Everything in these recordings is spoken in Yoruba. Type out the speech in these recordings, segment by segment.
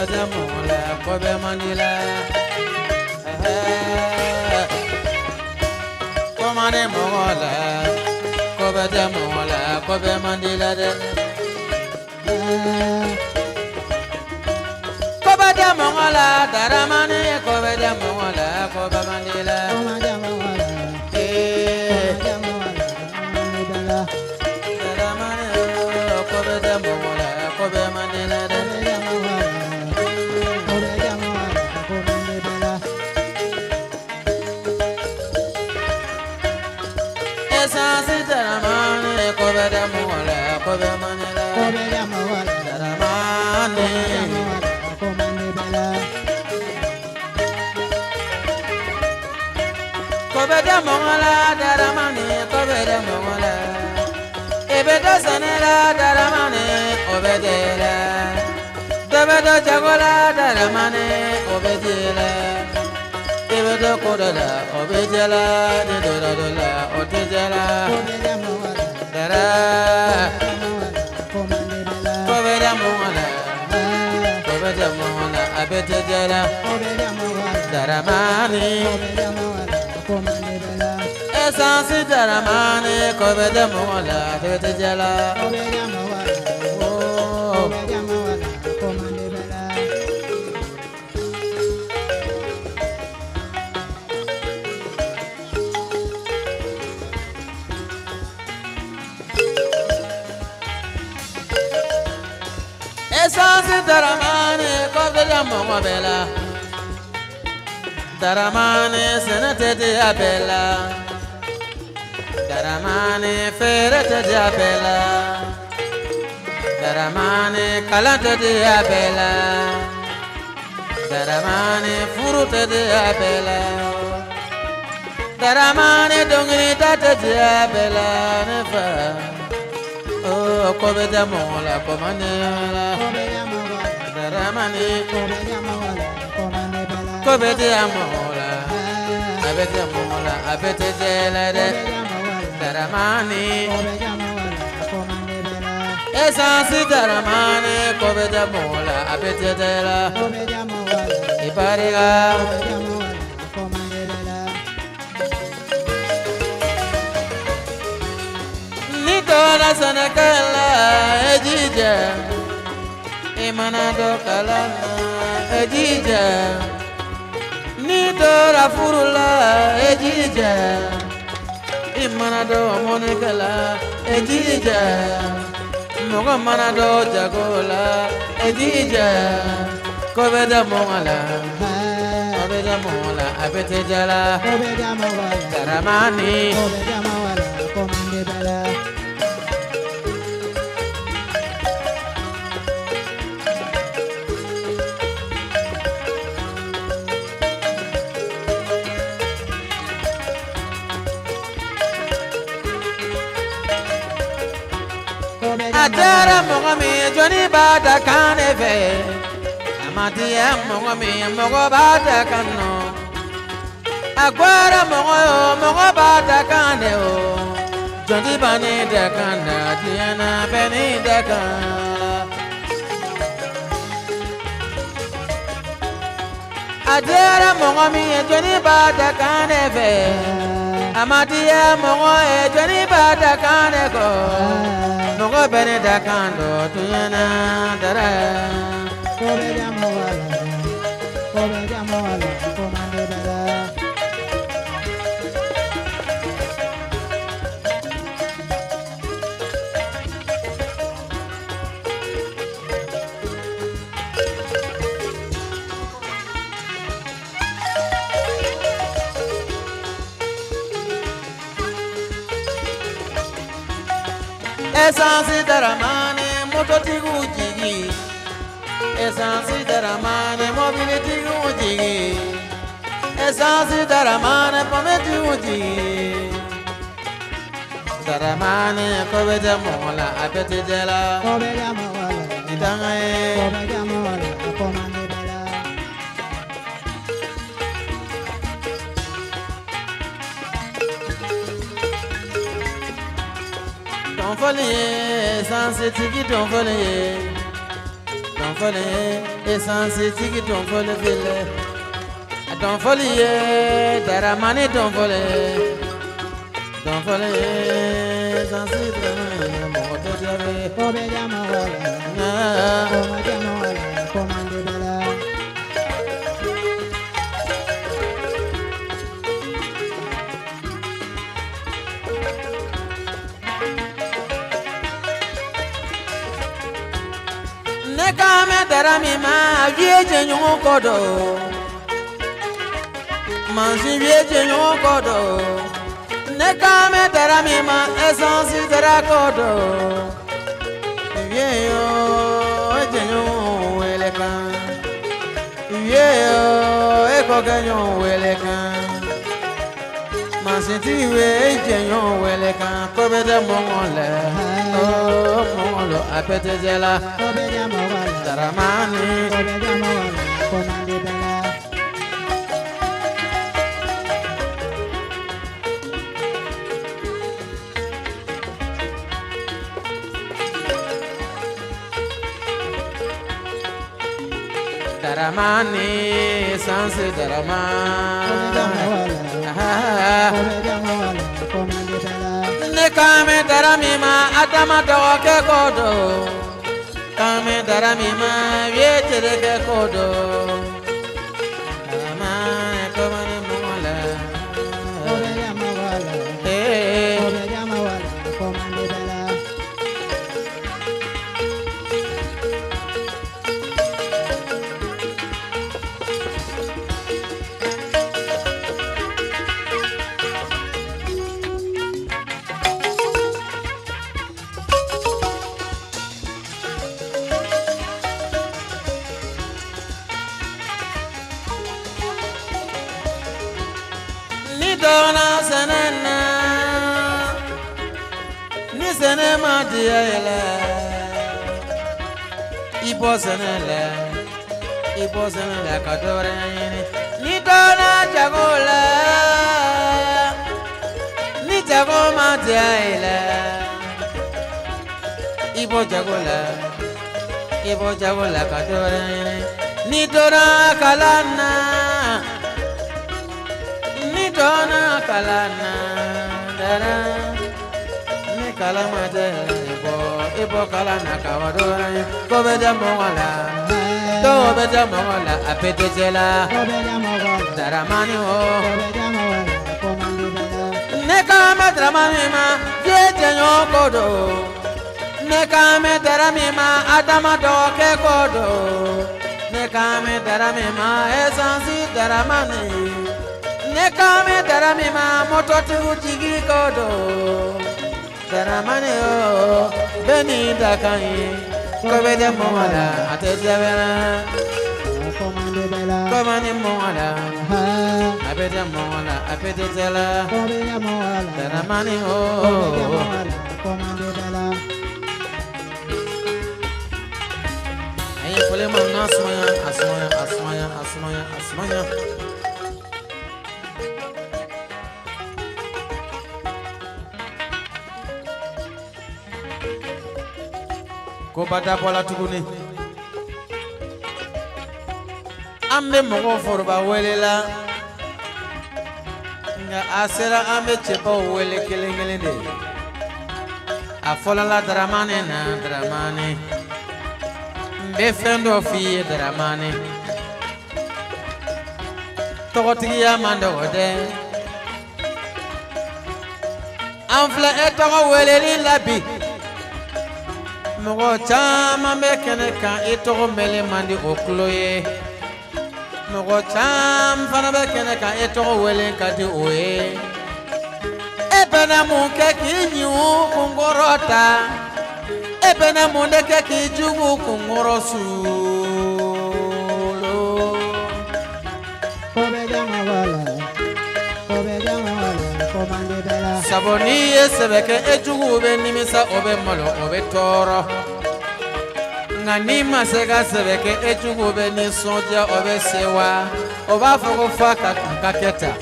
kobe jamola, kobe mandila. Komane mola, kobe jamola, kobe mandila de. Kobe jamola, daramani, kobe jamola, kobe mandila. Esansi daramani kobe jamola tete jala. Esansi daramani kobe jamola bela. Daramani senete de abela. Daramani ferete de abela. Daramani kalante de abela. Daramani furute de abela. Daramani dongita de abela nefa. Oh, kobe jamola komanela. Daramani kobe jamola. Abete jamola, abete jelade. Daramani esansi daramani kobe jamola abete jela. Ibariga Nikola sanakala ejija Imanado kalana ejija Nidora furula ejija Imanado monekala ejija Moga manado jagola ejija Kobe jamola Kobe jamola abete jala Daramani Adara mongami Johnny bada kaneve Amatia mongami mogo bada kano Agwara mogo bada kaneo Johnny bani de kana Diana beni de kana Adara mongami Johnny bada kaneve Amatia mogo Johnny bada kanego Mogo bene da kando tuyana dara. Kobe jamola, komande dara. Esansi daramani mototigu jigi. Esansi daramani mobilitigu jigi. Esansi daramani pometigu jigi. Daramani kobe jamola abete jela. Kobe jamola itangae. Kobe jamola komande bela. Don't follow ye, sans tiki don't follow ye. Don't fole essence tigi don fole fele don fole ye daramani don fole essence mo to jabe Kobe jama wala, koma jama wala, komande bala. ne kame darami ma vieje nyongo kodo manzi vieje nyongo kodo ne kame darami ma essence dara kodo vieyo ejenyo weleka vieyo ekogenyo weleka manzi we ejenyo weleka kobede mongole oh mongolo apete jela Kobe jama wala, daramani kobe jama wala, komande bala. daramani sans Kobe jama daramani wala, kobe jama wala, komande bala. ne kame darami ma adama doke kodo kame darami ma vietere ke kodo daramani komani mola Kobe jama wala, eh kobe jama wala, komande bala. ni dona sanana ni sanema diele ibo sanele kadore ni dona jagola ni jagoma diele ibo jagola kadore ni dona kalana dona kalana dara ni kalama de ibo kalana kawadora ko be jamo wala to be jamo wala apete jela Kobe jama wala, dara mani o kobe jama wala, komande bala. ne kame dramani ma je jenyo kodo ne kame darami ma adama do ke kodo ne kame darami ma essence daramani ne kame darami ma mototu jigi kodo daramani o beni dakai kobe de moala atejabera Komande bala. komani moala Ha, abede moala apete jela kobe jama wala, daramani kobe jama o wala, komande bala. ayi fole ma na asmaya ko bada bola tuguni an bɛ mɔgɔw foroba wele la nka a sera an bɛ cɛbaw wele kelen kelen de a fɔlɔla daramani na daramani n bɛ fɛn dɔ f'i ye daramani tɔgɔtigiya man dɔgɔ dɛ an filɛ e tɔgɔ weleli la bi mɔgɔ caman bɛ kɛnɛ kan e tɔgɔ mɛnli man di o tulo ye mɔgɔ caman fana bɛ kɛnɛ kan e tɔgɔ wele ka di o ye e bɛna mun kɛ k'i ɲiw kunkɔrɔ ta e bɛna mun de kɛ k'i jugu kunkɔrɔ suulu Kobe jama wala, kobe jama wala, komande bala. sabu n'i ye sɛbɛ kɛ e jugu bɛ nimisa o bɛ malo o bɛ tɔɔrɔ nka n'i ma se ka sɛbɛ kɛ e jugu bɛ nisɔndiya o bɛ sewa o b'a fɔ ko fa ka tun ka kɛ tan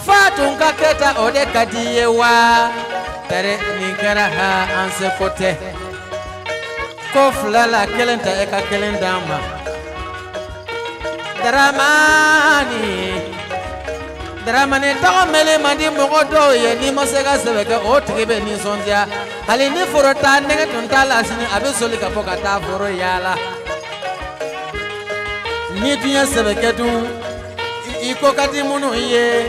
fa tun ka kɛ tan o de ka di ye wa tɛrɛ nin kɛra ha an se ko tɛ ko fila la kelen ta e ka kelen d'a ma Dramani tɔgɔ mɛnli man di mɔgɔ dɔw ye n'i ma se ka sɛbɛn kɛ o tigi bɛ nisɔndiya hali ni foro ta nɛgɛ tun t'a la sini a bɛ soli ka bɔ ka taa foro yaala ni dun ye sɛbɛn kɛ dun i ko ka di minnu ye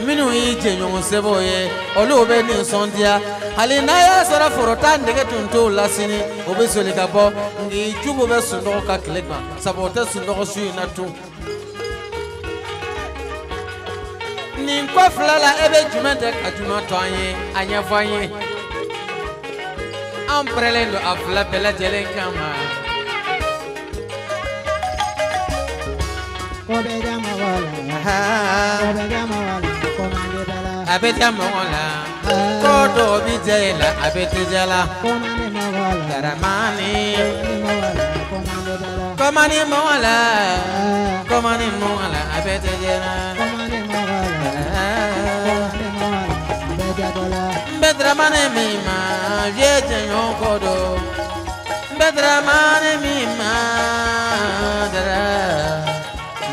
minnu y'i jɛɲɔgɔn sɛbɛnw ye olu bɛ nisɔndiya hali n'a y'a sɔrɔ foro ta nɛgɛ tun t'o la sini o bɛ soli ka bɔ nka i jugu bɛ sunɔgɔ ka tile kan sabu o tɛ sunɔgɔ su in na tun. Nin ko fila la e bɛ jumɛn tɛ ka jumɛn to an ye a ɲɛfɔ an ye an pɛrɛlen don a fila bɛɛ lajɛlen kama ko bɛ diya mɔgɔ la ko bɛ diya mɔgɔ la ko man di bɛɛ la a bɛ diya mɔgɔ la ko dɔw bɛ diya e la a bɛ teliya la ko man di mɔgɔ la Dramani ko man di bɛɛ la ko man di mɔgɔ la ko man di mɔgɔ la a bɛ teliya la ko man di mɔgɔ la Dramani min ma ye jɛɲɔgɔn kɔ don Dramani min ma dara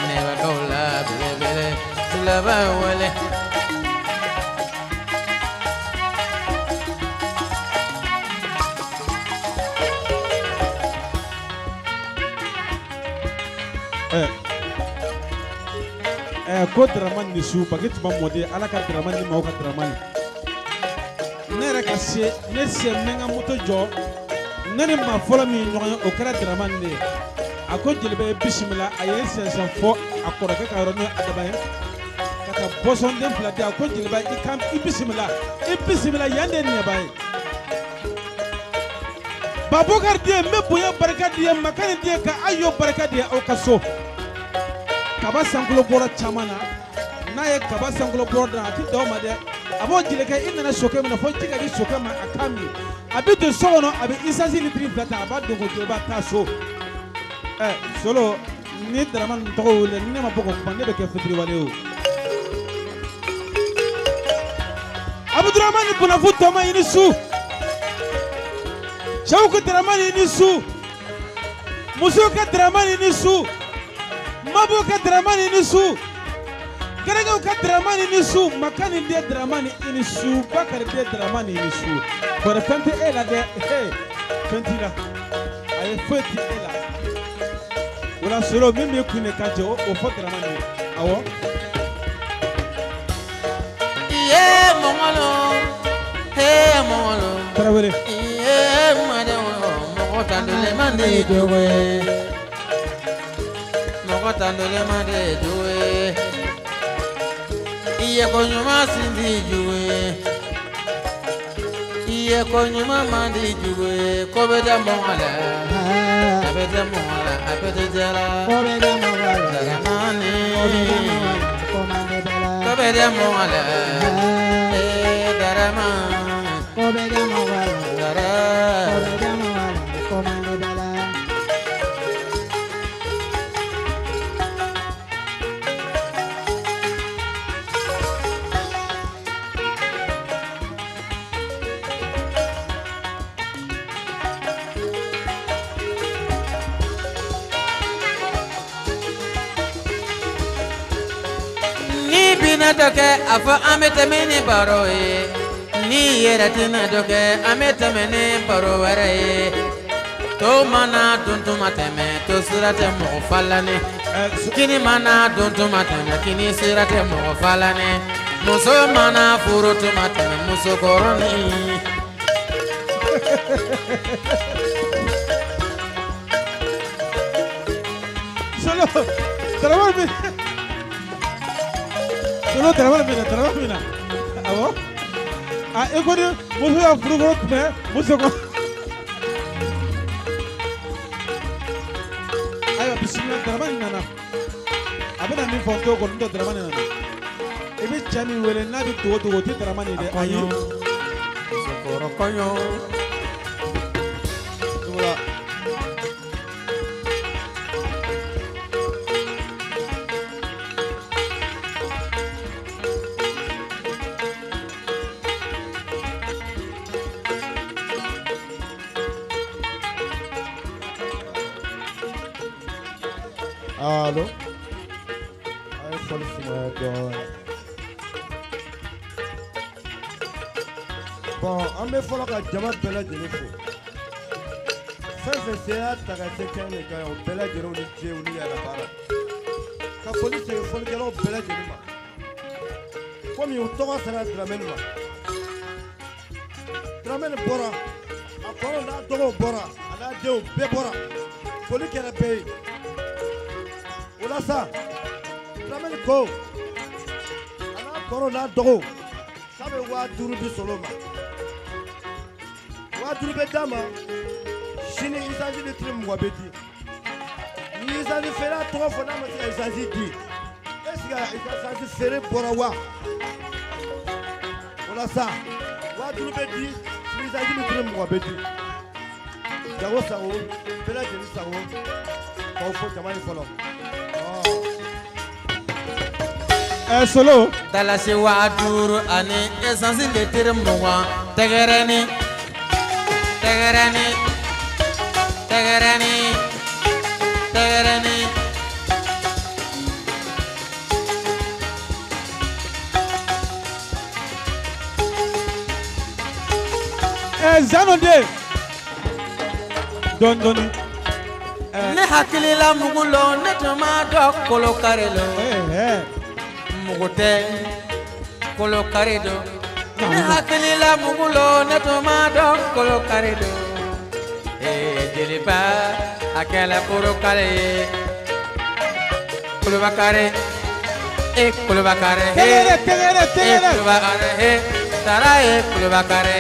ne bɛ dɔw la belebele tilaba wele ko Dramani ni su baki tuma mɔden ala ka Dramani ni maaw ka Dramani ne yɛrɛ ka se ne se n bɛ n ka moto jɔ ne ni maa fɔlɔ min ye ɲɔgɔn ye o kɛra Dramani de ye a ko jeliba ye bisimila a ye n sɛnsɛn fɔ a kɔrɔkɛ ka yɔrɔ n'o ye Adama ye ka taa bɔsɔnden fila di a ko jeliba i bisimila yan de ye nɛba ye Babukar den n bɛ bonya barika di ye Makani den ka Ayo barika di ye aw ka so kaba sankolo bɔra caman na n'a ye kaba sankolo bɔra dan a tɛ dan o ma dɛ a b'o jelikɛ i nana sokɛ min na fo ji ka di sokɛ ma a k'a min a bɛ don so kɔnɔ a bɛ isansi litiri fila ta a b'a don ko jeliba taa so Solo ni Dramani tɔgɔ wele ni ne ma bɔ ka kuma ne bɛ kɛ fitiriwale ye o Abudramani Bunafu tɔma i ni su cɛw ka Dramani i ni su musow ka Dramani i ni su Mabu ka Dramani ni su Garagaw ka Dramani ni su Makani den Dramani ni su Bakari den Dramani ni su bɔrɛ fɛn tɛ e la dɛ fɛn t'i la a ye foyi tɛ e la o la Solo min b'i kun de ka jɛ o fɔ Dramani ye awɔ iye mɔngɔlo Tarawele iye mɔdenw mɔgɔ tandolen man di jogo ye mɔgɔ tandolen man di jogo ye iye ko ɲuman sinji jogo ye iye ko ɲuman man di jogo ye ko bɛ da mɔgɔ la a bɛ da mɔgɔ la a bɛ da jara ko bɛ diya mɔgɔ la Dramani ko man di bɛɛ la ko bɛ da mɔgɔ la Dramani ko bɛ diya mɔgɔ la dara ko bɛ diya mɔgɔ la ko man di bɛɛ la ni bina dɔ kɛ a fɔ an bɛ tɛmɛ ni baro ye ni yɛrɛ tɛna dɔ kɛ an bɛ tɛmɛ ni baro wɛrɛ ye to mana dun tuma tɛmɛ to sira tɛ mɔgɔ falani kini mana dun tuma tɛmɛ kini sira tɛ mɔgɔ falani muso mana furu tuma tɛmɛ muso kɔrɔni Solo Dramani mina awɔ a e ko ni muso y'a furu fɔlɔ tun bɛ muso kɔ ayiwa bisimila Dramani nana a bɛna min fɔ n t'o kɔni n tɛ Dramani nana i bɛ cɛ min wele n'a bɛ dogo dogo o tɛ Dramani ye dɛ ayi muso kɔrɔ kɔɲɔ Allo. Ay fol suma do. Bon, an bɛ fɔlɔ ka jama bɛɛ lajɛlen fo. Fɛn fɛn sera ta ka se kɛnɛ de kan o bɛɛ lajɛlen ni ce u ni yɛrɛ baara. Ka foli segin folikɛlaw bɛɛ lajɛlen ma. Komi u tɔgɔ sera Dramane ma. Dramane bɔra, a kɔrɔ n'a dɔgɔw bɔra, a n'a denw bɛɛ bɔra. Foli kɛra bɛɛ ye. O la sa, Dramane ko, a n'a kɔrɔ n'a dɔgɔw k'a bɛ 5000 di Solo ma. 5000 bɛ d'a ma, sini essence litre 20 bɛ di. Ni essence feere a tɔgɔ fɔ n'a ma se ka essence di, est-ce que essence feere bɔra wa? O la sa, 5000 bɛ di, sini essence litre 20 bɛ di. Jago sago, bɛɛ lajɛlen sago, k'aw fo jama ye fɔlɔ. Solo. Dalasi 5000 ani essence litre 20 tɛgɛrɛni tɛgɛrɛni tɛgɛrɛni tɛgɛrɛni. Zanode. Dɔɔni. Ne hakili la mugu lɔ ne tun ma dɔn kolo kari lɔ. Mugu tɛ kolo kari dɔn. Ne hakili la mugu lɔ ne tun ma dɔn kolo kari dɔn. Jeliba a kɛla koro kari ye. Koloba kari. Koloba kari. Koloba kari. Tara ye koloba kari.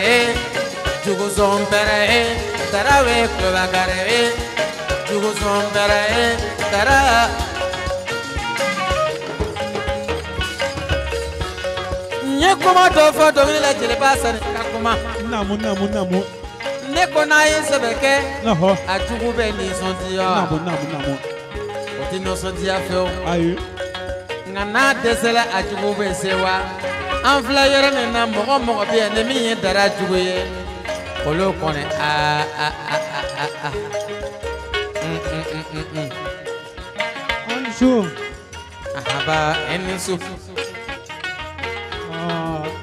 Jugu zɔn pɛrɛ. Tara ye koloba kari. Jugu zɔn pɛrɛ. Tara. Nye kuma dɔ fɔ dɔnkili la Jeliba sani ka kuma. Namu. Ne ko n'a ye sɛbɛn kɛ. A jugu bɛ nisɔndiya. Namu. O tɛ nisɔndiya fiyewu. Ayi. Nka n'a dɛsɛla a jugu bɛ se wa. An filɛ yɔrɔ min na mɔgɔ bɛ yan ni min ye dara jugu ye. Olu kɔni Ansu. Ahaba enisu.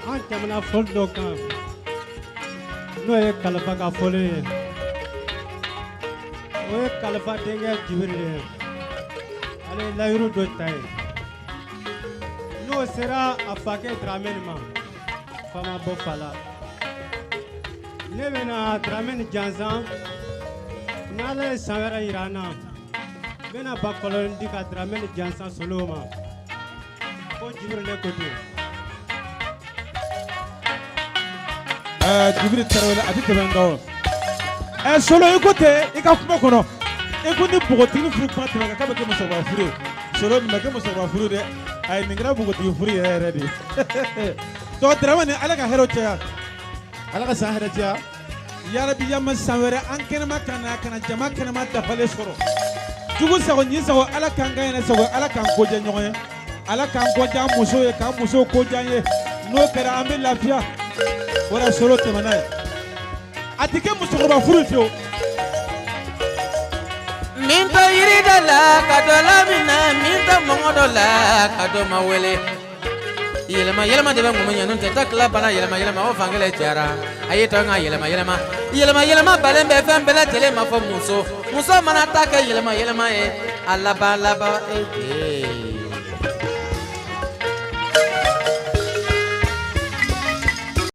An tɛmɛna foli dɔ kan n'o ye kalifa ka foli ye. O ye kalifa denkɛ Jibiri ye. Ale ye layiru dɔ ta ye. N'o sera a fakɛ Dramane ma, fa ma bɔ fa la. Ne bɛna Dramane jansan, n'Ala ye san wɛrɛ yira an na, n bɛna ba kɔlɔnni di ka Dramane jansan Solo ma. Ko Jibiri ne ko ten. Jibiri Tarawele a tɛ tɛmɛ nka Solo i ko ten i ka kuma kɔnɔ i ko ni npogotigi furu kuma tɛmɛ k'a bɛ kɛ musokɔrɔba furu ye. Solo nin ma kɛ musokɔrɔba furu dɛ, ayi nin kɛra npogotigi furu yɛrɛ de. Donc Dramane Ala ka hɛrɛw caya, Ala ka san hɛrɛ caya. Yarabi yama san wɛrɛ an kɛnɛma kana jama kɛnɛma dafalen sɔrɔ. Jugu sago ɲi sago Ala k'an ka ɲɛnɛ sago Ala k'an ko diya ɲɔgɔn ye. Ala k'an ko diya an musow ye k'an musow ko diya an ye. N'o kɛra an bɛ lafiya. Wala Solo tɛmɛna ye. A tɛ kɛ musokɔrɔba furu fiyewu. Min to yiri dɔ la ka dɔ lamina, min to mɔgɔ dɔ la ka dɔ ma wele. Yɛlɛma de bɛ ŋun ɲɛ n'o tɛ ta tila bana yɛlɛma o fankelen cayara. A ye tɔ n ka yɛlɛma balen bɛ fɛn bɛɛ lajɛlen ma fɔ muso mana ta kɛ yɛlɛma ye a laban